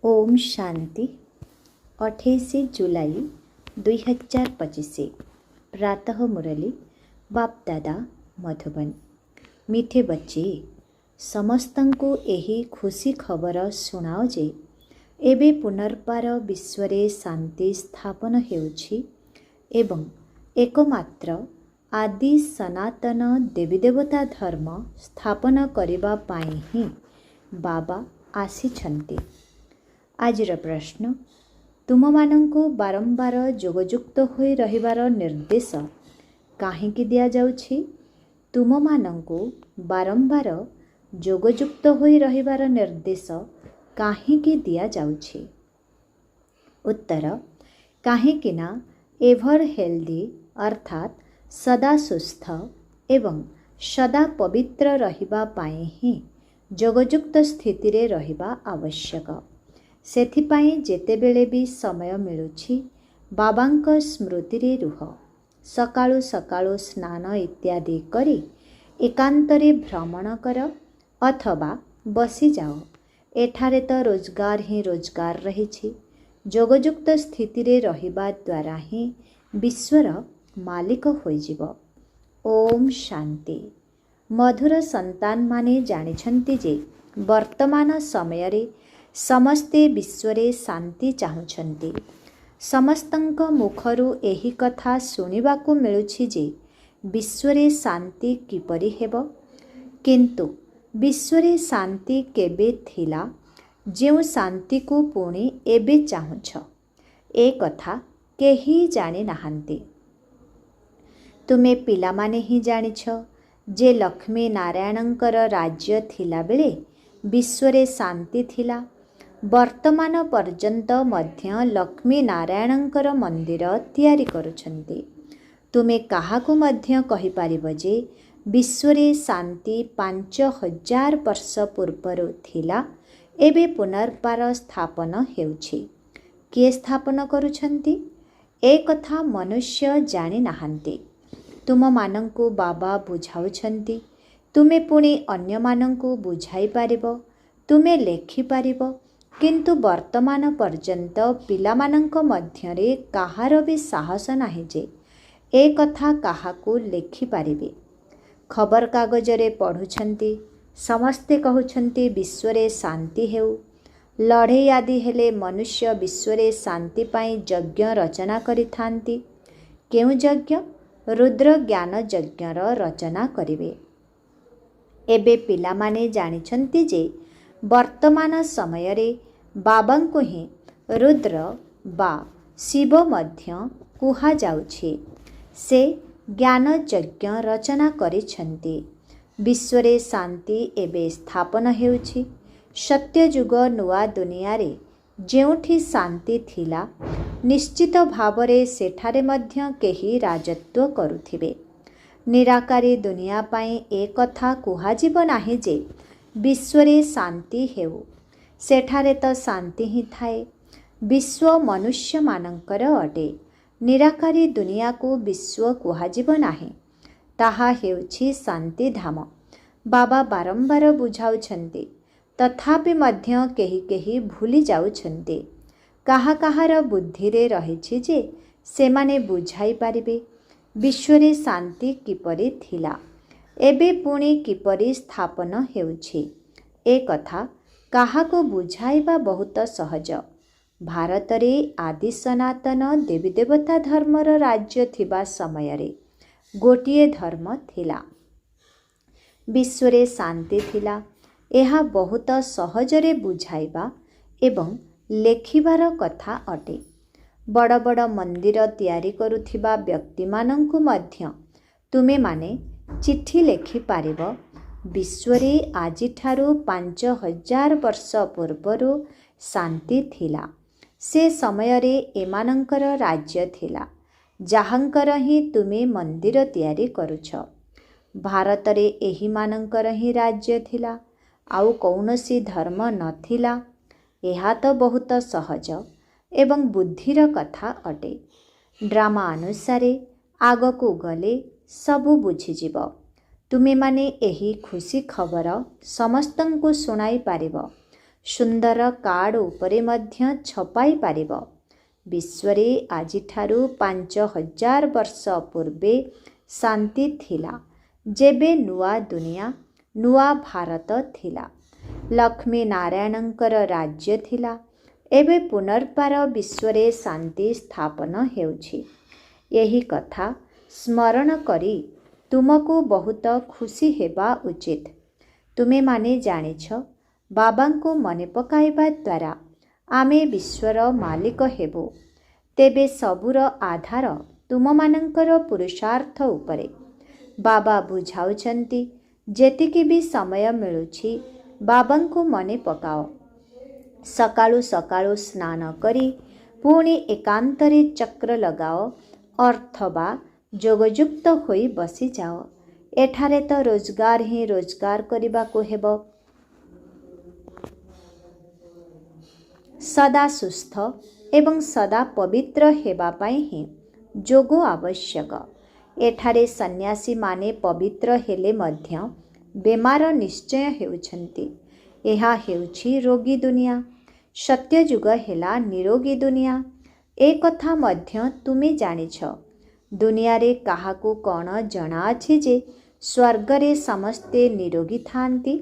ओम शांति 28 जुलाई 2025 प्रातः मुरली बाप दादा मधुबन। मीठे बच्चे समस्तंको एही खुशी खबर शुणाओ जे एबे पुनर्बार विश्वरे शांति स्थापन हेउछि एवं एकमात्र आदि सनातन देवीदेवता धर्म स्थापन करिबा पाई ही बाबा आसीछन्ति। आजिर प्रश्न, तुममानंको बारंबार जोगयुक्त होई रहिबार निर्देश काहेकि दिया जाउछि? तुममानंको बारंबार जोगयुक्त होई रहिबार निर्देश काहेकि दिया जाउछि? उत्तर, काहेकि ना एभर हेल्दी अर्थात सदा सुस्थ एवं सदा पवित्र रहिबा पाए ही जोगयुक्त स्थिति रे रहिबा आवश्यक। सेथिपाई जेतेबेले भी समय मिलुछि बाबांक स्मृति रे रुह। सकाळु सकाळु स्नान इत्यादि करी एकांतरे भ्रमण कर अथवा बसी जाओ। एठारे तो रोजगार ही रोजगार रहिछि। जोगयुक्त स्थिति रे रहिबा द्वारा ही विश्वर मालिक होइजिब। ओम शांति। मधुर संतान माने जानिछन्ति जे वर्तमान समय रे समस्ते विश्वरे शांति चाहुछन्ति। समस्तंक मुखरु एही कथा सुनिबाकु मिलुछि जे विश्वरे शांति किपरि हेबो, किंतु विश्वरे शांति केबे थिला जेउ शांति को पुणी एबे चाहुछ ए कथा केही जानि नाहांती। तुमे पिलामाने ही जानिछ जे लक्ष्मी नारायणंकर राज्य थिला बेले विश्वरे शांति थिला। वर्तमान पर्यंत मध्य लक्ष्मी नारायणंकर मंदिर तैयारी करुछन्ति। तुमे काहाकु मध्य कहि पारिबो जे विश्वरे शांति 5000 वर्ष पूर्वरु थिला, एबे पुनर्बार स्थापन हेउछि। किए स्थापन करुछन्ति ए कथा मनुष्य जानि नाहांती। तुम मानंकु बाबा बुझाउछन्ति। तुमे पुणी अन्य मानंकु बुझाई पारिबो, तुमे लेखि पारिबो, किंतु वर्तमान पर्यंत पिलामानंक मध्यरे काहार भी साहस नाही जे ए कथा काहाकु लेखि पारिबे। खबर कागजरे पढुछन्ति, समस्ते कहउछन्ति विश्वरे शांति हेउ। लड़े आदि हेले मनुष्य विश्वरे शांति पाई यज्ञ रचना करिथांति। केउ यज्ञ? रुद्र ज्ञान यज्ञर रचना करिवे। एबे पिलामाने जानिछन्ति जे वर्तमान समय रे बाबांको ही रुद्र बा शिव मध्य कुहा जाउछि। से ज्ञान यज्ञ रचना करिछन्ति। विश्वरे शांति एबे स्थापन हेउछि। सत्य युग नुआ दुनिया रे जेउठी शांति थिला, निश्चित भावरे सेठारे मध्य केही राजत्व करुथिबे। निराकारी दुनिया पाई ए कथा कुहाजिब नाही जे विश्वरे शांति हेउ। सेठारे तो शांति ही थाए। विश्व मनुष्य मानंकर अटे। निराकारी दुनिया को विश्व कुहाजिब नाही। ताहा हेउछि शांति धाम। बाबा बारंबार बुझाउछन्ति, तथापि मध्य केही केही भूली जाउछन्ति। काहा काहार बुद्धि रे रहिछि जे सेमाने बुझाई पारिबे विश्वरे शांति किपरि थिला, एबे पुणी किपरि स्थापन हेउछि। ए कथा काहाको बुझाइबा बहुत सहज। भारत रे आदि सनातन देवीदेवता धर्मर राज्य थिबा समय रे गोटिए धर्म थिला। विश्वरे शांति थिला। एहा बहुत सहजरे बुझाइबा एवं लेखिबार कथा अटे। बड़ बड़ मंदिर तैयारी करुथिबा व्यक्ति मानंकु मध्य तुमे माने चिट्ठी लेखि पारिबो विश्वरे आजिठारु 5000 वर्ष पूर्वरु शांति थिला। से समय रे एमानंकर राज्य थिला, जाहांकर ही तुमे मंदिर तैयारी करुछ। भारत रे एही मानंकर ही राज्य थिला, आउ कौनसी धर्म नथिला। एहा तो बहुत सहज एवं बुद्धिर कथा अटे। ड्रामा अनुसारे आगकु गले सबु बुझिजिब। तुमे माने एही खुशी खबर समस्तंकु सुनाई पारिब। ସୁନ୍ଦର କାର୍ଡ଼ ଉପରେ ମଧ୍ୟ ଛପାଇ ପାରିବ। ବିଶ୍ୱରେ ଆଜିଠାରୁ 5000 ବର୍ଷ ପୂର୍ବେ ଶାନ୍ତି ଥିଲା, ଯେବେ ନୂଆ ଦୁନିଆ, ନୂଆ ଭାରତ ଥିଲା। ଲକ୍ଷ୍ମୀ ନାରାୟଣଙ୍କର ରାଜ୍ୟ ଥିଲା। ଏବେ ପୁନର୍ବାର ବିଶ୍ୱରେ ଶାନ୍ତି ସ୍ଥାପନ ହେଉଛି। ଏହି କଥା ସ୍ମରଣ କରି ତୁମକୁ ବହୁତ ଖୁସି ହେବା ଉଚିତ। ତୁମେମାନେ ଜାଣିଛ, ବାବାଙ୍କୁ ମନେ ପକାଇବା ଦ୍ୱାରା ଆମେ ବିଶ୍ୱର ମାଲିକ ହେବୁ। ତେବେ ସବୁର ଆଧାର ତୁମମାନଙ୍କର ପୁରୁଷାର୍ଥ ଉପରେ। ବାବା ବୁଝାଉଛନ୍ତି, ଯେତିକି ବି ସମୟ ମିଳୁଛି ବାବାଙ୍କୁ ମନେ ପକାଅ। ସକାଳୁ ସକାଳୁ ସ୍ନାନ କରି ପୁଣି ଏକାନ୍ତରେ ଚକ୍ର ଲଗାଅ ଅଥବା ଯୋଗଯୁକ୍ତ ହୋଇ ବସିଯାଅ। ଏଠାରେ ତ ରୋଜଗାର ହିଁ ରୋଜଗାର କରିବାକୁ ହେବ। ସଦା ସୁସ୍ଥ ଏବଂ ସଦା ପବିତ୍ର ହେବା ପାଇଁ ହିଁ ଯୋଗ ଆବଶ୍ୟକ। ଏଠାରେ ସନ୍ନ୍ୟାସୀମାନେ ପବିତ୍ର ହେଲେ ମଧ୍ୟ ବେମାର ନିଶ୍ଚୟ ହେଉଛନ୍ତି। ଏହା ହେଉଛି ରୋଗୀ ଦୁନିଆ। ସତ୍ୟଯୁଗ ହେଲା ନିରୋଗୀ ଦୁନିଆ। ଏ କଥା ମଧ୍ୟ ତୁମେ ଜାଣିଛ। ଦୁନିଆରେ କାହାକୁ କ'ଣ ଜଣାଅଛି ଯେ ସ୍ୱର୍ଗରେ ସମସ୍ତେ ନିରୋଗୀ ଥାଆନ୍ତି?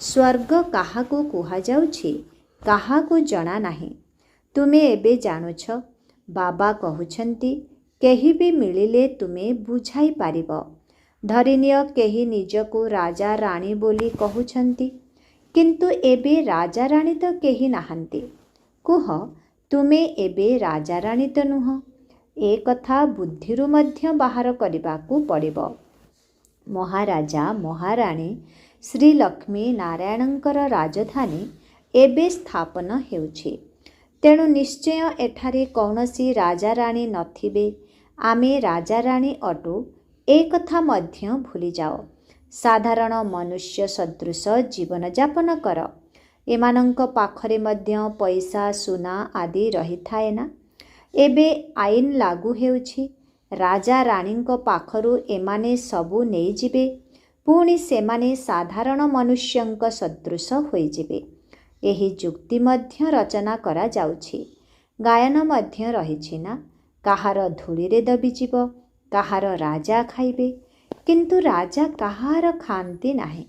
ସ୍ୱର୍ଗ କାହାକୁ କୁହାଯାଉଛି, କାହାକୁ ଜଣା ନାହିଁ। ତୁମେ ଏବେ ଜାଣୁଛ। ବାବା କହୁଛନ୍ତି, କେହି ବି ମିଳିଲେ ତୁମେ ବୁଝାଇ ପାରିବ। ଧରିନିଅ କେହି ନିଜକୁ ରାଜା ରାଣୀ ବୋଲି କହୁଛନ୍ତି, କିନ୍ତୁ ଏବେ ରାଜାରାଣୀ ତ କେହି ନାହାନ୍ତି। କୁହ, ତୁମେ ଏବେ ରାଜାରାଣୀ ତ ନୁହଁ। ଏ କଥା ବୁଦ୍ଧିରୁ ମଧ୍ୟ ବାହାର କରିବାକୁ ପଡ଼ିବ। ମହାରାଜା ମହାରାଣୀ ଶ୍ରୀଲକ୍ଷ୍ମୀ ନାରାୟଣଙ୍କର ରାଜଧାନୀ ଏବେ ସ୍ଥାପନ ହେଉଛି। ତେଣୁ ନିଶ୍ଚୟ ଏଠାରେ କୌଣସି ରାଜାରାଣୀ ନଥିବେ। ଆମେ ରାଜାରାଣୀ ଅଟୁ, ଏ କଥା ମଧ୍ୟ ଭୁଲିଯାଅ। ସାଧାରଣ ମନୁଷ୍ୟ ସଦୃଶ ଜୀବନଯାପନ କର। ଏମାନଙ୍କ ପାଖରେ ମଧ୍ୟ ପଇସା ସୁନା ଆଦି ରହିଥାଏ ନା। ଏବେ ଆଇନ ଲାଗୁ ହେଉଛି। ରାଜା ରାଣୀଙ୍କ ପାଖରୁ ଏମାନେ ସବୁ ନେଇଯିବେ। ପୁଣି ସେମାନେ ସାଧାରଣ ମନୁଷ୍ୟଙ୍କ ସଦୃଶ ହୋଇଯିବେ। ଏହି ଯୁକ୍ତି ମଧ୍ୟ ରଚନା କରାଯାଉଛି। ଗାୟନ ମଧ୍ୟ ରହିଛି ନା। କାହାର ଧୂଳିରେ ଦବିଯିବ, କାହାର ରାଜା ଖାଇବେ। କିନ୍ତୁ ରାଜା କାହାର ଖାଆନ୍ତି ନାହିଁ।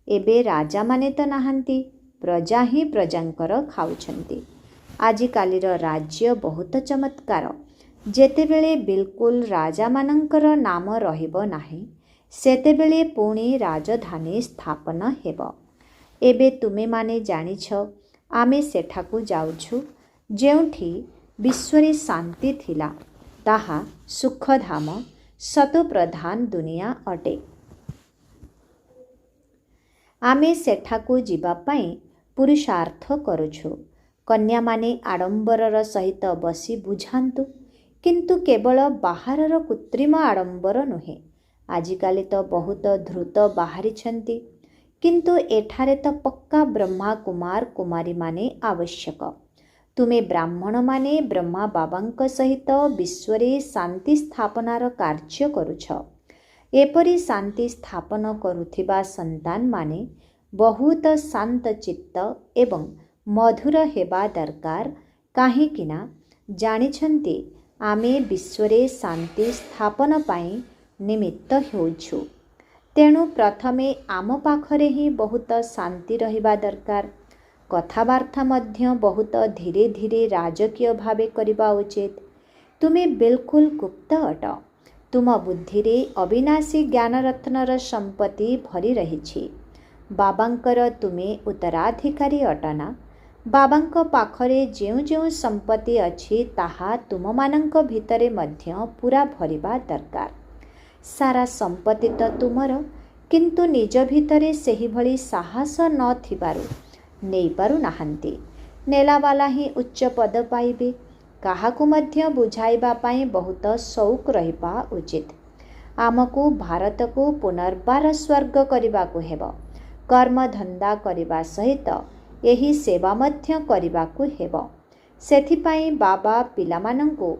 ଏବେ ରାଜାମାନେ ତ ନାହାନ୍ତି, ପ୍ରଜା ହିଁ ପ୍ରଜାଙ୍କର ଖାଉଛନ୍ତି। ଆଜିକାଲିର ରାଜ୍ୟ ବହୁତ ଚମତ୍କାର। ଯେତେବେଳେ ବିଲକୁଲ ରାଜାମାନଙ୍କର ନାମ ରହିବ ନାହିଁ, ସେତେବେଳେ ପୁଣି ରାଜଧାନୀ ସ୍ଥାପନ ହେବ। ଏବେ ତୁମେମାନେ ଜାଣିଛ, ଆମେ ସେଠାକୁ ଯାଉଛୁ ଯେଉଁଠି ବିଶ୍ୱରେ ଶାନ୍ତି ଥିଲା। ତାହା ସୁଖଧାମ, ସତୋପ୍ରଧାନ ଦୁନିଆ ଅଟେ। ଆମେ ସେଠାକୁ ଯିବା ପାଇଁ ପୁରୁଷାର୍ଥ କରୁଛୁ। କନ୍ୟାମାନେ ଆଡ଼ମ୍ବରର ସହିତ ବସି ବୁଝାନ୍ତୁ, କିନ୍ତୁ କେବଳ ବାହାରର କୃତ୍ରିମ ଆଡ଼ମ୍ବର ନୁହେଁ। ଆଜିକାଲି ତ ବହୁତ ଧୂର୍ତ୍ତ ବାହାରିଛନ୍ତି, କିନ୍ତୁ ଏଠାରେ ତ ପକ୍କା ବ୍ରହ୍ମା କୁମାର କୁମାରୀମାନେ ଆବଶ୍ୟକ। ତୁମେ ବ୍ରାହ୍ମଣମାନେ ବ୍ରହ୍ମା ବାବାଙ୍କ ସହିତ ବିଶ୍ୱରେ ଶାନ୍ତି ସ୍ଥାପନାର କାର୍ଯ୍ୟ କରୁଛ। ଏପରି ଶାନ୍ତି ସ୍ଥାପନ କରୁଥିବା ସନ୍ତାନମାନେ ବହୁତ ଶାନ୍ତଚିତ୍ତ ଏବଂ ମଧୁର ହେବା ଦରକାର। କାହିଁକିନା ଜାଣିଛନ୍ତି, ଆମେ ବିଶ୍ୱରେ ଶାନ୍ତି ସ୍ଥାପନ ପାଇଁ ନିମିତ୍ତ ହେଉଛୁ। ତେଣୁ ପ୍ରଥମେ ଆମ ପାଖରେ ହିଁ ବହୁତ ଶାନ୍ତି ରହିବା ଦରକାର। କଥାବାର୍ତ୍ତା ମଧ୍ୟ ବହୁତ ଧୀରେ ଧୀରେ ରାଜକୀୟ ଭାବେ କରିବା ଉଚିତ। ତୁମେ ବିଲକୁଲ ଗୁପ୍ତ ଅଟ। ତୁମ ବୁଦ୍ଧିରେ ଅବିନାଶୀ ଜ୍ଞାନରତ୍ନର ସମ୍ପତ୍ତି ଭରି ରହିଛି। ବାବାଙ୍କର ତୁମେ ଉତ୍ତରାଧିକାରୀ ଅଟନା। ବାବାଙ୍କ ପାଖରେ ଯେଉଁ ଯେଉଁ ସମ୍ପତ୍ତି ଅଛି ତାହା ତୁମମାନଙ୍କ ଭିତରେ ମଧ୍ୟ ପୂରା ଭରିବା ଦରକାର। ସାରା ସମ୍ପତ୍ତି ତ ତୁମର, କିନ୍ତୁ ନିଜ ଭିତରେ ସେହିଭଳି ସାହସ ନଥିବାରୁ ନେଇପାରୁନାହାନ୍ତି। ନେଲାବାଲା ହିଁ ଉଚ୍ଚ ପଦ ପାଇବେ। କାହାକୁ ମଧ୍ୟ ବୁଝାଇବା ପାଇଁ ବହୁତ ସଉକ ରହିବା ଉଚିତ। ଆମକୁ ଭାରତକୁ ପୁନର୍ବାର ସ୍ୱର୍ଗ କରିବାକୁ ହେବ। କର୍ମଧନ୍ଦା କରିବା ସହିତ ଏହି ସେବା ମଧ୍ୟ କରିବାକୁ ହେବ। ସେଥିପାଇଁ ବାବା ପିଲାମାନଙ୍କୁ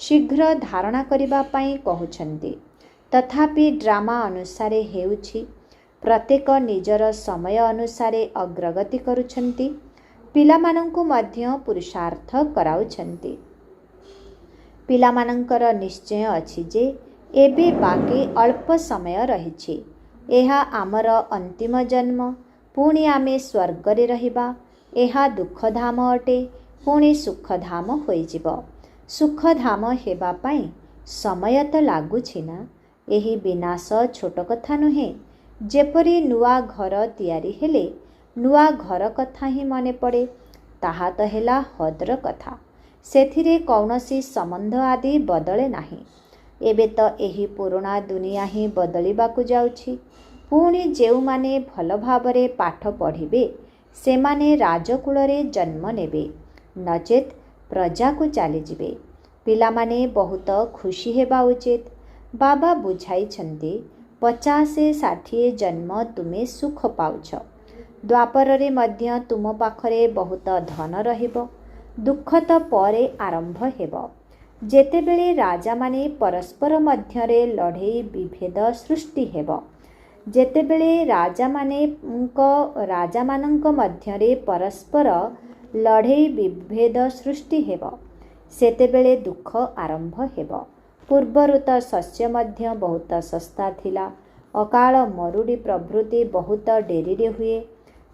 ଶୀଘ୍ର ଧାରଣା କରିବା ପାଇଁ କହୁଛନ୍ତି। ତଥାପି ଡ୍ରାମା ଅନୁସାରେ ହେଉଛି। ପ୍ରତ୍ୟେକ ନିଜର ସମୟ ଅନୁସାରେ ଅଗ୍ରଗତି କରୁଛନ୍ତି। ପିଲାମାନଙ୍କୁ ମଧ୍ୟ ପୁରୁଷାର୍ଥ କରାଉଛନ୍ତି। ପିଲାମାନଙ୍କର ନିଶ୍ଚୟ ଅଛି ଯେ ଏବେ ବାକି ଅଳ୍ପ ସମୟ ରହିଛି। ଏହା ଆମର ଅନ୍ତିମ ଜନ୍ମ। ପୁଣି ଆମେ ସ୍ୱର୍ଗରେ ରହିବା। ଏହା ଦୁଃଖଧାମ ଅଟେ, ପୁଣି ସୁଖଧାମ ହୋଇଯିବ। ସୁଖଧାମ ହେବା ପାଇଁ ସମୟ ତ ଲାଗୁଛି ନା। ଏହି ବିନାଶ ଛୋଟ କଥା ନୁହେଁ। ଯେପରି ନୂଆ ଘର ତିଆରି ହେଲେ ନୂଆ ଘର କଥା ହିଁ ମନେ ପଡ଼େ, ତାହା ତ ହେଲା ହଦ୍ର କଥା। ସେଥିରେ କୌଣସି ସମ୍ବନ୍ଧ ଆଦି ବଦଳେ ନାହିଁ। ଏବେ ତ ଏହି ପୁରୁଣା ଦୁନିଆ ହିଁ ବଦଳିବାକୁ ଯାଉଛି। ପୁଣି ଯେଉଁମାନେ ଭଲ ଭାବରେ ପାଠ ପଢ଼ିବେ ସେମାନେ ରାଜକୁଳରେ ଜନ୍ମ ନେବେ, ନଚେତ୍ ପ୍ରଜାକୁ ଚାଲିଯିବେ। ପିଲାମାନେ ବହୁତ ଖୁସି ହେବା ଉଚିତ। ବାବା ବୁଝାଇଛନ୍ତି, 50-60 ଜନ୍ମ ତୁମେ ସୁଖ ପାଉଛ। ଦ୍ୱାପରରେ ମଧ୍ୟ ତୁମ ପାଖରେ ବହୁତ ଧନ ରହିବ। ଦୁଃଖ ତ ପରେ ଆରମ୍ଭ ହେବ। ଯେତେବେଳେ ରାଜାମାନେ ପରସ୍ପର ମଧ୍ୟରେ ଲଢ଼େଇ ବିଭେଦ ସୃଷ୍ଟି ହେବ, ଯେତେବେଳେ ରାଜାମାନଙ୍କ ମଧ୍ୟରେ ପରସ୍ପର ଲଢ଼େଇ ବିଭେଦ ସୃଷ୍ଟି ହେବ, ସେତେବେଳେ ଦୁଃଖ ଆରମ୍ଭ ହେବ। ପୂର୍ବରୁ ତ ଶସ୍ୟ ମଧ୍ୟ ବହୁତ ଶସ୍ତା ଥିଲା। ଅକାଳ ମରୁଡ଼ି ପ୍ରଭୃତି ବହୁତ ଡେରିରେ ହୁଏ।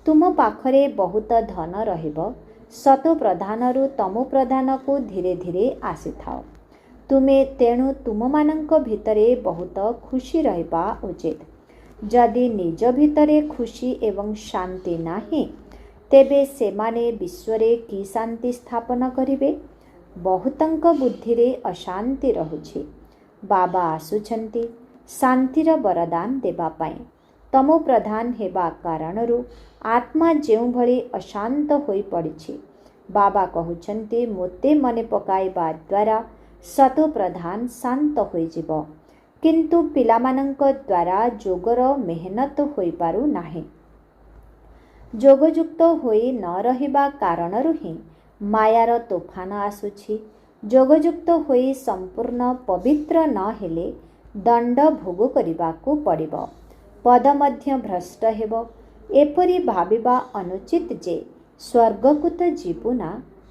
ତୁମ ପାଖରେ ବହୁତ ଧନ ରହିବ। ସତୋ ପ୍ରଧାନରୁ ତମୋ ପ୍ରଧାନକୁ ଧୀରେ ଧୀରେ ଆସିଥାଅ। ତେଣୁ ତୁମମାନଙ୍କ ଭିତରେ ବହୁତ ଖୁସି ରହିବା ଉଚିତ। ଯଦି ନିଜ ଭିତରେ ଖୁସି ଏବଂ ଶାନ୍ତି ନାହିଁ, ତେବେ ସେମାନେ ବିଶ୍ୱରେ କି ଶାନ୍ତି ସ୍ଥାପନ କରିବେ? ବହୁତଙ୍କ ବୁଦ୍ଧିରେ ଅଶାନ୍ତି ରହୁଛି। ବାବା ଆସୁଛନ୍ତି ଶାନ୍ତିର ବରଦାନ ଦେବା ପାଇଁ। ତମୋ ପ୍ରଧାନ ହେବା କାରଣରୁ ଆତ୍ମା ଯେଉଁଭଳି ଅଶାନ୍ତ ହୋଇପଡ଼ିଛି, ବାବା କହୁଛନ୍ତି ମୋତେ ମନେ ପକାଇବା ଦ୍ୱାରା ସତୋ ପ୍ରଧାନ ଶାନ୍ତ ହୋଇଯିବ। କିନ୍ତୁ ପିଲାମାନଙ୍କ ଦ୍ୱାରା ଯୋଗର ମେହନତ ହୋଇପାରୁ ନାହିଁ। ଯୋଗଯୁକ୍ତ ହୋଇ ନ ରହିବା କାରଣରୁ ହିଁ ମାୟାର ତୋଫାନ ଆସୁଛି। ଯୋଗଯୁକ୍ତ ହୋଇ ସମ୍ପୂର୍ଣ୍ଣ ପବିତ୍ର ନ ହେଲେ ଦଣ୍ଡ ଭୋଗ କରିବାକୁ ପଡ଼ିବ। ପଦ ମଧ୍ୟ ଭ୍ରଷ୍ଟ ହେବ। ଏପରି ଭାବିବା ଅନୁଚିତ ଯେ ସ୍ୱର୍ଗକୁ ତ ଯିବୁ ନା।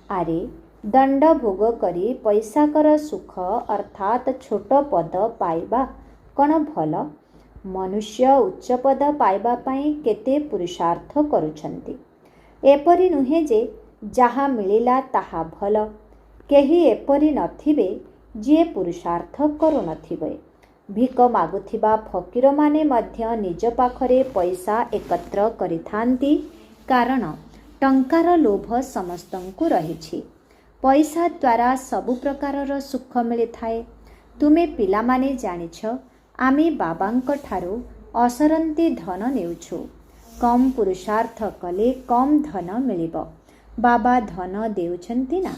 ଆରେ ଦଣ୍ଡ ଭୋଗ କରି ପଇସାକର ସୁଖ ଅର୍ଥାତ୍ ଛୋଟ ପଦ ପାଇବା କ'ଣ ଭଲ? ମନୁଷ୍ୟ ଉଚ୍ଚ ପଦ ପାଇବା ପାଇଁ କେତେ ପୁରୁଷାର୍ଥ କରୁଛନ୍ତି। ଏପରି ନୁହେଁ ଯେ ଯାହା ମିଳିଲା ତାହା ଭଲ। କେହି ଏପରି ନଥିବେ ଯିଏ ପୁରୁଷାର୍ଥ କରୁନଥିବେ। ଭିକ ମାଗୁଥିବା ଫକୀରମାନେ ମଧ୍ୟ ନିଜ ପାଖରେ ପଇସା ଏକତ୍ର କରିଥାନ୍ତି, କାରଣ ଟଙ୍କାର ଲୋଭ ସମସ୍ତଙ୍କୁ ରହିଛି। ପଇସା ଦ୍ୱାରା ସବୁ ପ୍ରକାରର ସୁଖ ମିଳିଥାଏ। ତୁମେ ପିଲାମାନେ ଜାଣିଛ, ଆମେ ବାବାଙ୍କ ଠାରୁ ଅସରନ୍ତି ଧନ ନେଉଛୁ। କମ୍ ପୁରୁଷାର୍ଥ କଲେ କମ୍ ଧନ ମିଳିବ। ବାବା ଧନ ଦେଉଛନ୍ତି ନା,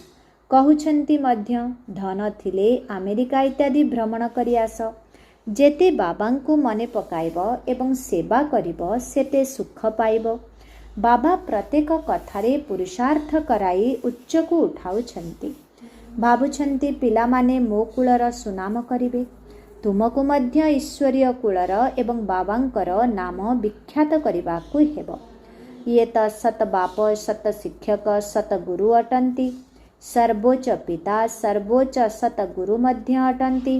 କହୁଛନ୍ତି ମଧ୍ୟ ଧନ ଥିଲେ ଆମେରିକା ଇତ୍ୟାଦି ଭ୍ରମଣ କରି ଆସ। ଯେତେ ବାବାଙ୍କୁ ମନେ ପକାଇବ ଏବଂ ସେବା କରିବ ସେତେ ସୁଖ ପାଇବ। ବାବା ପ୍ରତ୍ୟେକ କଥାରେ ପୁରୁଷାର୍ଥ କରାଇ ଉଚ୍ଚକୁ ଉଠାଉଛନ୍ତି। ଭାବୁଛନ୍ତି ପିଲାମାନେ ମୋ କୁଳର ସୁନାମ କରିବେ। ତୁମକୁ ମଧ୍ୟ ଈଶ୍ୱରୀୟ କୁଳର ଏବଂ ବାବାଙ୍କର ନାମ ବିଖ୍ୟାତ କରିବାକୁ ହେବ। ଇଏ ତ ସତ ବାପ, ସତ ଶିକ୍ଷକ, ସତ ଗୁରୁ ଅଟନ୍ତି। ସର୍ବୋଚ୍ଚ ପିତା, ସର୍ବୋଚ୍ଚ ସତ ଗୁରୁ ମଧ୍ୟ ଅଟନ୍ତି।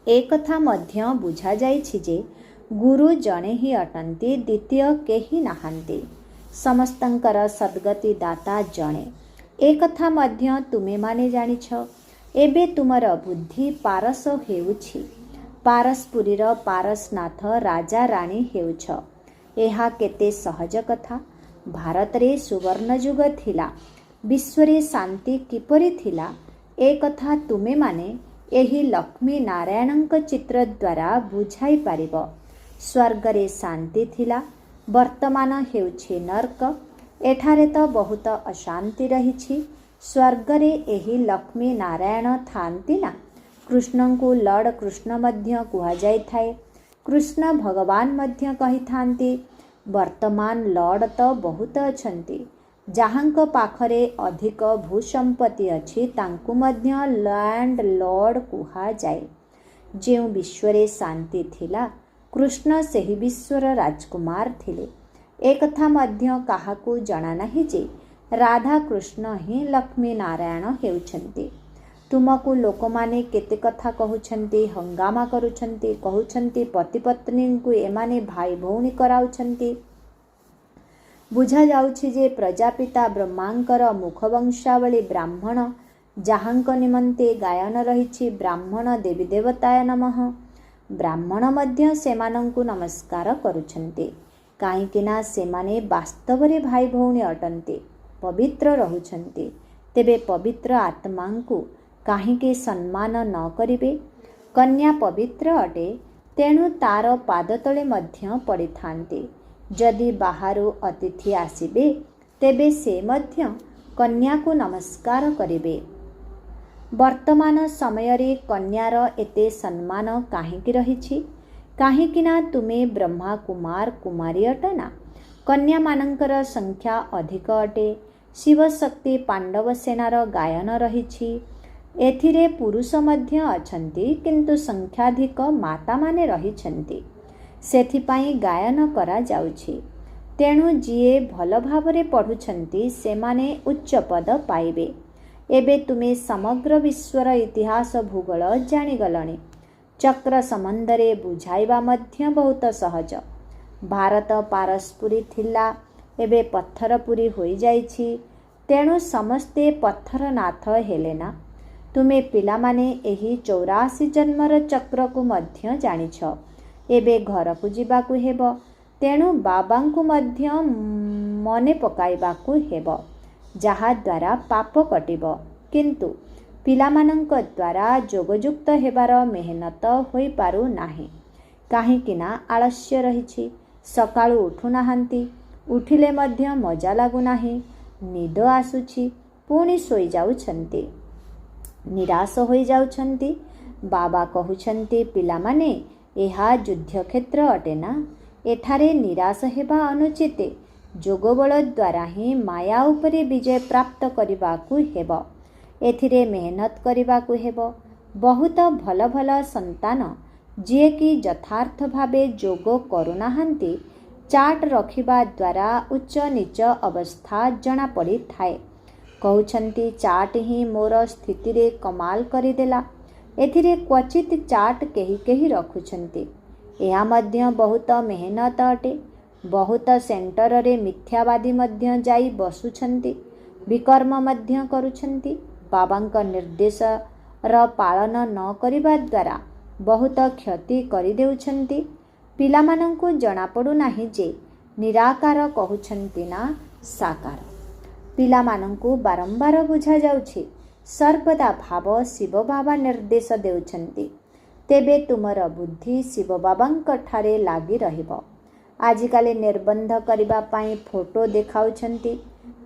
ଏକଥା ମଧ୍ୟ ବୁଝାଯାଇଛି ଯେ ଗୁରୁ ଜଣେ ହିଁ ଅଟନ୍ତି, ଦ୍ୱିତୀୟ କେହି ନାହାନ୍ତି। ସମସ୍ତଙ୍କର ସଦ୍ଗତି ଦାତା ଜଣେ। ଏକଥା ମଧ୍ୟ ତୁମେମାନେ ଜାଣିଛ। ଏବେ ତୁମର ବୁଦ୍ଧି ପାରସ ହେଉଛି। ପାରସପୁରୀର ପାରସନାଥ ରାଜା ରାଣୀ ହେଉଛ। ଏହା କେତେ ସହଜ କଥା। ଭାରତରେ ସୁବର୍ଣ୍ଣ ଯୁଗ ଥିଲା। ବିଶ୍ୱରେ ଶାନ୍ତି କିପରି ଥିଲା, ଏ କଥା ତୁମେମାନେ ଏହି ଲକ୍ଷ୍ମୀ ନାରାୟଣଙ୍କ ଚିତ୍ର ଦ୍ୱାରା ବୁଝାଇ ପାରିବ। ସ୍ୱର୍ଗରେ ଶାନ୍ତି ଥିଲା, ବର୍ତ୍ତମାନ ହେଉଛି ନର୍କ। ଏଠାରେ ତ ବହୁତ ଅଶାନ୍ତି ରହିଛି। ସ୍ୱର୍ଗରେ ଏହି ଲକ୍ଷ୍ମୀ ନାରାୟଣ ଥାଆନ୍ତି ନା। କୃଷ୍ଣଙ୍କୁ ଲର୍ଡ଼ କୃଷ୍ଣ ମଧ୍ୟ କୁହାଯାଇଥାଏ। କୃଷ୍ଣ ଭଗବାନ ମଧ୍ୟ କହିଥାନ୍ତି, ବର୍ତ୍ତମାନ ଲର୍ଡ଼ ତ ବହୁତ ଅଛନ୍ତି। ଯାହାଙ୍କ ପାଖରେ ଅଧିକ ଭୂସମ୍ପତ୍ତି ଅଛି ତାଙ୍କୁ ମଧ୍ୟ ଲ୍ୟାଣ୍ଡ ଲର୍ଡ଼ କୁହାଯାଏ। ଯେଉଁ ବିଶ୍ୱରେ ଶାନ୍ତି ଥିଲା, କୃଷ୍ଣ ସେହି ବିଶ୍ୱର ରାଜକୁମାର ଥିଲେ। ଏକଥା ମଧ୍ୟ କାହାକୁ ଜଣା ନାହିଁ ଯେ ରାଧାକୃଷ୍ଣ ହିଁ ଲକ୍ଷ୍ମୀ ନାରାୟଣ ହେଉଛନ୍ତି। ତୁମକୁ ଲୋକମାନେ କେତେ କଥା କହୁଛନ୍ତି, ହଙ୍ଗାମା କରୁଛନ୍ତି, କହୁଛନ୍ତି ପତି ପତ୍ନୀଙ୍କୁ ଏମାନେ ଭାଇ ଭଉଣୀ କରାଉଛନ୍ତି। ବୁଝାଯାଉଛି ଯେ ପ୍ରଜାପିତା ବ୍ରହ୍ମାଙ୍କର ମୁଖବଂଶାବଳୀ ବ୍ରାହ୍ମଣ, ଯାହାଙ୍କ ନିମନ୍ତେ ଗାୟନ ରହିଛି ବ୍ରାହ୍ମଣ ଦେବୀ ଦେବତାୟ ନମଃ। ବ୍ରାହ୍ମଣ ମଧ୍ୟ ସେମାନଙ୍କୁ ନମସ୍କାର କରୁଛନ୍ତି, କାହିଁକିନା ସେମାନେ ବାସ୍ତବରେ ଭାଇ ଭଉଣୀ ଅଟନ୍ତି, ପବିତ୍ର ରହୁଛନ୍ତି। ତେବେ ପବିତ୍ର ଆତ୍ମାଙ୍କୁ କାହିଁକି ସମ୍ମାନ ନ କରିବେ? କନ୍ୟା ପବିତ୍ର ଅଟେ, ତେଣୁ ତାର ପାଦତଳେ ମଧ୍ୟ ପଡ଼ିଥାନ୍ତି। ଯଦି ବାହାରୁ ଅତିଥି ଆସିବେ, ତେବେ ସେ ମଧ୍ୟ କନ୍ୟାକୁ ନମସ୍କାର କରିବେ। ବର୍ତ୍ତମାନ ସମୟରେ କନ୍ୟାର ଏତେ ସମ୍ମାନ କାହିଁକି ରହିଛି? କାହିଁକିନା ତୁମେ ବ୍ରହ୍ମା କୁମାର କୁମାରୀ ଅଟ ନା। କନ୍ୟାମାନଙ୍କର ସଂଖ୍ୟା ଅଧିକ ଅଟେ। ଶିବଶକ୍ତି ପାଣ୍ଡବ ସେନାର ଗାୟନ ରହିଛି। ଏଥିରେ ପୁରୁଷ ମଧ୍ୟ ଅଛନ୍ତି, କିନ୍ତୁ ସଂଖ୍ୟାଧିକ ମାତାମାନେ ରହିଛନ୍ତି। ସେଥିପାଇଁ ଗାୟନ କରାଯାଉଛି। ତେଣୁ ଯିଏ ଭଲ ଭାବରେ ପଢ଼ୁଛନ୍ତି ସେମାନେ ଉଚ୍ଚ ପଦ ପାଇବେ। ଏବେ ତୁମେ ସମଗ୍ର ବିଶ୍ୱର ଇତିହାସ ଭୂଗୋଳ ଜାଣିଗଲଣି। ଚକ୍ର ସମ୍ବନ୍ଧରେ ବୁଝାଇବା ମଧ୍ୟ ବହୁତ ସହଜ। ଭାରତ ପାରସ୍ପୁରୀ ଥିଲା, ଏବେ ପଥରପୁରୀ ହୋଇଯାଇଛି। ତେଣୁ ସମସ୍ତେ ପଥରନାଥ ହେଲେ ନା। ତୁମେ ପିଲାମାନେ ଏହି 84 ଜନ୍ମର ଚକ୍ରକୁ ମଧ୍ୟ ଜାଣିଛ। ଏବେ ଘରକୁ ଯିବାକୁ ହେବ, ତେଣୁ ବାବାଙ୍କୁ ମଧ୍ୟ ମନେ ପକାଇବାକୁ ହେବ, ଯାହାଦ୍ୱାରା ପାପ କଟିବ। କିନ୍ତୁ ପିଲାମାନଙ୍କ ଦ୍ୱାରା ଯୋଗଯୁକ୍ତ ହେବାର ମେହନତ ହୋଇପାରୁନାହିଁ, କାହିଁକିନା ଆଳସ୍ୟ ରହିଛି। ସକାଳୁ ଉଠୁନାହାନ୍ତି, ଉଠିଲେ ମଧ୍ୟ ମଜା ଲାଗୁନାହିଁ। ନିଦ ଆସୁଛି, ପୁଣି ଶୋଇଯାଉଛନ୍ତି, ନିରାଶ ହୋଇଯାଉଛନ୍ତି। ବାବା କହୁଛନ୍ତି, ପିଲାମାନେ, ଏହା ଯୁଦ୍ଧକ୍ଷେତ୍ର ଅଟେ ନା। ଏଠାରେ ନିରାଶ ହେବା ଅନୁଚିତ। ଯୋଗବଳ ଦ୍ୱାରା ହିଁ ମାୟା ଉପରେ ବିଜୟ ପ୍ରାପ୍ତ କରିବାକୁ ହେବ। ଏଥିରେ ମେହନତ କରିବାକୁ ହେବ। ବହୁତ ଭଲ ଭଲ ସନ୍ତାନ ଯିଏକି ଯଥାର୍ଥ ଭାବେ ଯୋଗ କରୁନାହାନ୍ତି, ଚାର୍ଟ ରଖିବା ଦ୍ୱାରା ଉଚ୍ଚ ନିଚ ଅବସ୍ଥା ଜଣାପଡ଼ିଥାଏ। କହୁଛନ୍ତି, ଚାର୍ଟ ହିଁ ମୋର ସ୍ଥିତିରେ କମାଲ କରିଦେଲା। ଏଥିରେ କ୍ୱଚିତ୍ ଚାର୍ଟ କେହି କେହି ରଖୁଛନ୍ତି। ଏହା ମଧ୍ୟ ବହୁତ ମେହନତ ଅଟେ। ବହୁତ ସେଣ୍ଟରରେ ମିଥ୍ୟାବାଦୀ ମଧ୍ୟ ଯାଇ ବସୁଛନ୍ତି, ବିକର୍ମ ମଧ୍ୟ କରୁଛନ୍ତି। ବାବାଙ୍କ ନିର୍ଦ୍ଦେଶର ପାଳନ ନ କରିବା ଦ୍ୱାରା ବହୁତ କ୍ଷତି କରିଦେଉଛନ୍ତି। ପିଲାମାନଙ୍କୁ ଜଣାପଡ଼ୁନାହିଁ ଯେ ନିରାକାର କହୁଛନ୍ତି ନା ସାକାର। ପିଲାମାନଙ୍କୁ ବାରମ୍ବାର ବୁଝାଯାଉଛି, ସର୍ବଦା ଭାବ ଶିବ ବାବା ନିର୍ଦ୍ଦେଶ ଦେଉଛନ୍ତି। ତେବେ ତୁମର ବୁଦ୍ଧି ଶିବ ବାବାଙ୍କଠାରେ ଲାଗି ରହିବ। ଆଜିକାଲି ନିର୍ବନ୍ଧ କରିବା ପାଇଁ ଫଟୋ ଦେଖାଉଛନ୍ତି।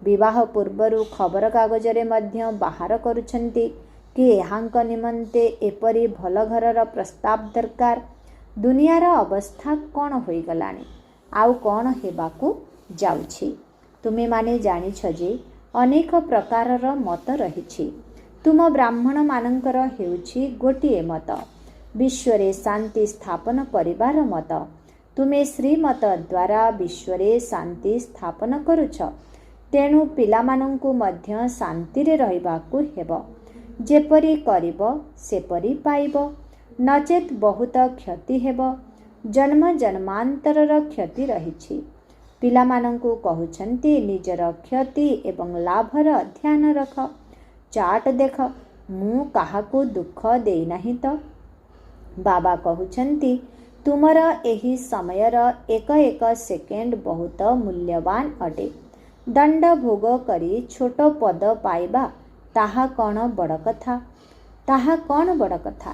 ବିବାହ ପୂର୍ବରୁ ଖବରକାଗଜରେ ମଧ୍ୟ ବାହାର କରୁଛନ୍ତି କି ଏହାଙ୍କ ନିମନ୍ତେ ଏପରି ଭଲ ଘରର ପ୍ରସ୍ତାବ ଦରକାର। ଦୁନିଆର ଅବସ୍ଥା କ'ଣ ହୋଇଗଲାଣି, ଆଉ କ'ଣ ହେବାକୁ ଯାଉଛି? ତୁମେମାନେ ଜାଣିଛ ଯେ ଅନେକ ପ୍ରକାରର ମତ ରହିଛି। ତୁମ ବ୍ରାହ୍ମଣମାନଙ୍କର ହେଉଛି ଗୋଟିଏ ମତ, ବିଶ୍ୱରେ ଶାନ୍ତି ସ୍ଥାପନ କରିବାର ମତ। ତୁମେ ଶ୍ରୀମତ ଦ୍ୱାରା ବିଶ୍ୱରେ ଶାନ୍ତି ସ୍ଥାପନ କରୁଛ। ତେଣୁ ପିଲାମାନଙ୍କୁ ମଧ୍ୟ ଶାନ୍ତିରେ ରହିବାକୁ ହେବ। ଯେପରି କରିବ ସେପରି ପାଇବ, ନଚେତ୍ ବହୁତ କ୍ଷତି ହେବ। ଜନ୍ମ ଜନ୍ମାନ୍ତରର କ୍ଷତି ରହିଛି। ପିଲାମାନଙ୍କୁ କହୁଛନ୍ତି, ନିଜର କ୍ଷତି ଏବଂ ଲାଭର ଧ୍ୟାନ ରଖ। ଚାର୍ଟ ଦେଖ, ମୁଁ କାହାକୁ ଦୁଃଖ ଦେଇନାହିଁ ତ। ବାବା କହୁଛନ୍ତି, ତୁମର ଏହି ସମୟର ଏକ ଏକ ସେକେଣ୍ଡ ବହୁତ ମୂଲ୍ୟବାନ ଅଟେ। ଦଣ୍ଡ ଭୋଗ କରି ଛୋଟ ପଦ ପାଇବା, ତାହା କ'ଣ ବଡ଼ କଥା? ତାହା କ'ଣ ବଡ଼ କଥା?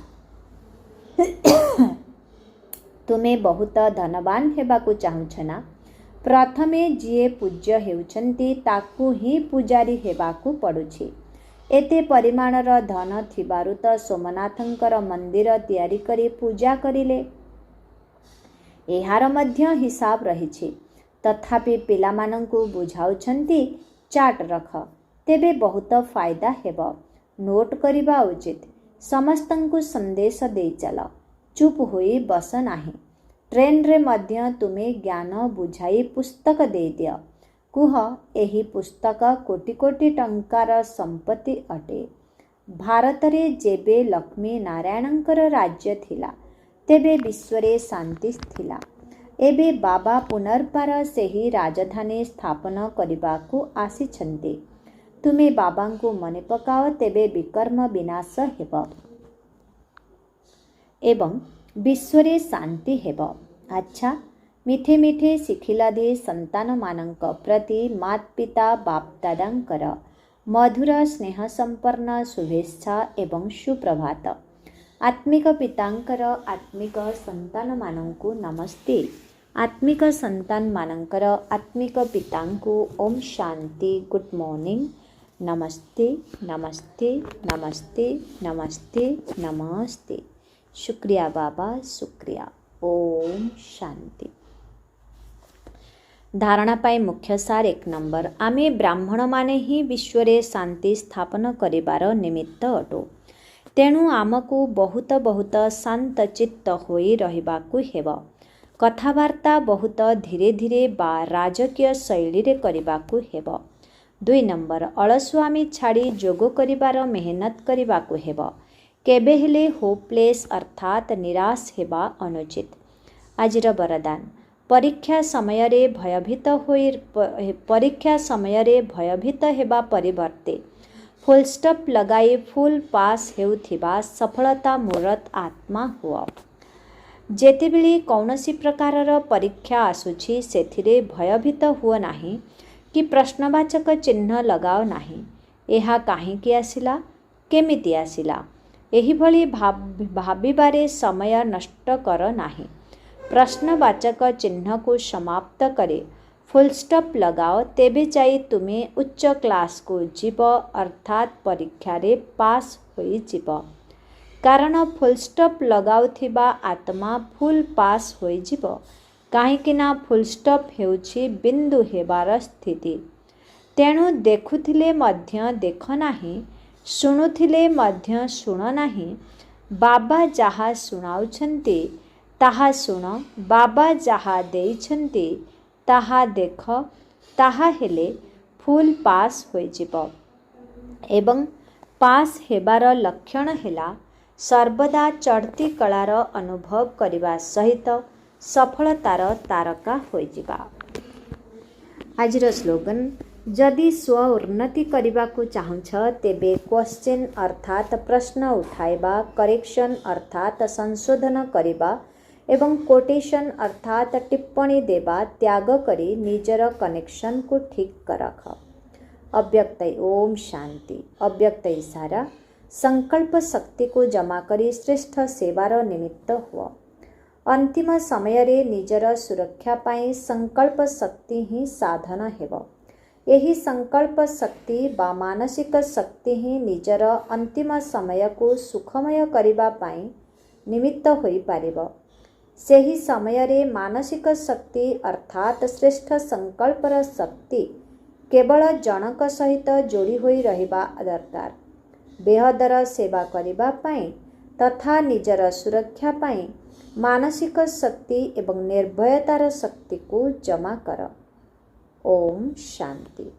ତୁମେ ବହୁତ ଧନବାନ ହେବାକୁ ଚାହୁଁଛ ନା? ପ୍ରଥମେ ଯିଏ ପୂଜ୍ୟ ହେଉଛନ୍ତି ତାକୁ ହିଁ ପୂଜାରୀ ହେବାକୁ ପଡ଼ୁଛି। ଏତେ ପରିମାଣର ଧନ ଥିବାରୁ ତ ସୋମନାଥଙ୍କର ମନ୍ଦିର ତିଆରି କରି ପୂଜା କରିଲେ। ଏହାର ମଧ୍ୟ ହିସାବ ରହିଛି। ତଥାପି ପିଲାମାନଙ୍କୁ ବୁଝାଉଛନ୍ତି, ଚାର୍ଟ ରଖ, ତେବେ ବହୁତ ଫାଇଦା ହେବ। ନୋଟ୍ କରିବା ଉଚିତ। ସମସ୍ତଙ୍କୁ ସନ୍ଦେଶ ଦେଇ ଚାଲ, ଚୁପ୍ ହୋଇ ବସ ନାହିଁ। ଟ୍ରେନରେ ମଧ୍ୟ ତୁମେ ଜ୍ଞାନ ବୁଝାଇ ପୁସ୍ତକ ଦେଇଦିଅ। କୁହ, ଏହି ପୁସ୍ତକ କୋଟି କୋଟି ଟଙ୍କାର ସମ୍ପତ୍ତି ଅଟେ। ଭାରତରେ ଯେବେ ଲକ୍ଷ୍ମୀ ନାରାୟଣଙ୍କର ରାଜ୍ୟ ଥିଲା, ତେବେ ବିଶ୍ୱରେ ଶାନ୍ତି ଥିଲା। ଏବେ ବାବା ପୁନର୍ବାର ସେହି ରାଜଧାନୀ ସ୍ଥାପନ କରିବାକୁ ଆସିଛନ୍ତି। ତୁମେ ବାବାଙ୍କୁ ମନେ ପକାଅ, ତେବେ ବିକର୍ମ ବିନାଶ ହେବ ଏବଂ ବିଶ୍ୱରେ ଶାନ୍ତି ହେବ। ଆଚ୍ଛା, ମିଠେ ମିଠେ ଶିଖିଲାଧି ସନ୍ତାନମାନଙ୍କ ପ୍ରତି ମାତ୍ ପିତା ବାପ୍ ଦାଦାଙ୍କର ମଧୁର ସ୍ନେହ ସମ୍ପନ୍ନ ଶୁଭେଚ୍ଛା ଏବଂ ସୁପ୍ରଭାତ। ଆତ୍ମିକ ପିତାଙ୍କର ଆତ୍ମିକ ସନ୍ତାନମାନଙ୍କୁ ନମସ୍ତେ। ଆତ୍ମିକ ସନ୍ତାନମାନଙ୍କର ଆତ୍ମିକ ପିତାଙ୍କୁ ଓମ୍ ଶାନ୍ତି। Good morning. ନମସ୍ତେ ନମସ୍ତେ ନମସ୍ତେ ନମସ୍ତେ ନମସ୍ତେ। शुक्रिया बाबा, शुक्रिया। ओम शांति। धारणा पाई मुख्य सार 1 नंबर। आमे ब्राह्मण माने ही विश्व शांति स्थापन करिबार निमित्त अटो। तेणु आमको बहुत बहुत शांत चित्त होई रहिबाकु हेब। कथावार्ता बहुत धीरे धीरे बा राजकीय शैली रे करिबाकु हेब। 2 नंबर। अलसुआमी छाड़ी जोग करिबार मेहनत करिबाकु हेब। केबे हेले होपलेस अर्थात निराश हेबा अनुचित। आजिर वरदान। परीक्षा समय भयभीत हेबा परिवर्ते फुल स्टॉप लगाई फुल पास हेउथिबा सफलता मूर्त आत्मा हुआ। जेतेबेले कौनसी प्रकारर परीक्षा आसुछि सेथिरे भयभीत हुआ नाही कि प्रश्नवाचक चिन्ह लगाओ नाही। एहा काहींकि आसिला, केमिति आसिला, एहिभଳି भाबिबारे समय नष्ट कर नाही। प्रश्नवाचक चिन्ह को समाप्त करे फुल स्टॉप लगाओ, तेबे जाई तुमे उच्च क्लास को जीव अर्थात परीक्षा रे पास होई जीव। कारण फुल स्टॉप लगाउथिबा आत्मा फुल पास होई जीव। काहींकिना फुल स्टॉप हेउछि बिंदु हेबार स्थिति। तेणु देखुथिले मध्य देख नाही, शुणुथिले मध्य शुण नाही। बाबा जहा शुणाउछन्ति ताहा शुण, बाबा जहा देइछन्ति ताहा देख, ताहा हेले फुल पास होई जिवो। एवं पास हेबार लक्षण हेला सर्वदा चढ़ती कलार अनुभव करिबा सहित सफलतार तारका होई जिबा। आजिर स्लोगन। जदि स्व उन्नति करने चाहूछ तेबे क्वेश्चन अर्थात प्रश्न उठाइबा, करेक्शन अर्थात संशोधन करिबा एवं कोटेशन अर्थात टिप्पणी देबा त्याग करी निजर कनेक्शन को ठीक करख। अव्यक्तई। ओम शांति। अव्यक्त इशारा। संकल्प शक्ति को जमा करी श्रेष्ठ सेवार निमित्त हुआ। अंतिम समय रे निजर सुरक्षा पाई संकल्प शक्ति ही साधन हेब। यही संकल्प शक्ति बा मानसिक शक्ति ही निजर अंतिम समय को सुखमय करिबा पाई निमित्त होई पारिबो। सेही समय रे मानसिक शक्ति अर्थात श्रेष्ठ संकल्पर शक्ति केवल जनक सहित जोड़ी होई रहिबा दरकार। बेहदर सेवा करिबा पाई तथा निजर सुरक्षा पाई मानसिक शक्ति एवं निर्भयतार शक्ति को जमा कर। ओम शांति।